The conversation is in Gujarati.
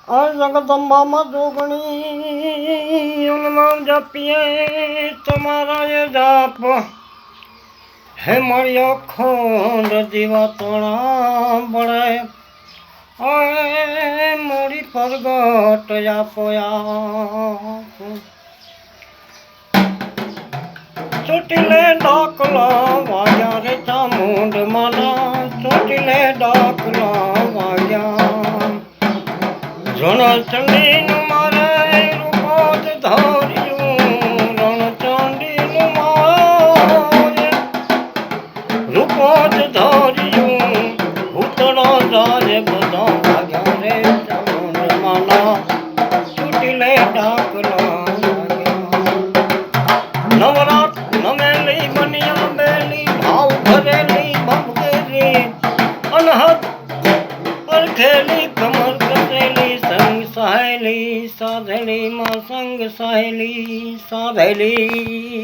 આ જગદંબામાં જોગણી નામ જપીએ તમારા એ જાપ હે મળ્યો ખોંડ જીવા તોણા બળે મોડી પરગટ આપોયા ચોટીલે ડાકલા વાગ્યા રે ચામુંડ માના ચોટીલે ડાકલા વાગ્યા રણચંડીનું મારે રૂપો જ ધાર્યું રણચંડીનું મારે રૂપો જ ધાર્યું ભૂતળો જાય બધા ભાગ્યા રે ચામુંડ માના ચોટીલે ડાકલા નવરાત નમેલી બનિયા બેલી ભાવ ભરેલી ભગવેરી અનહદ પર ખેલી કમર કરેલી સંગ સહેલી સાધેલી માં સંગ સહેલી સાધેલી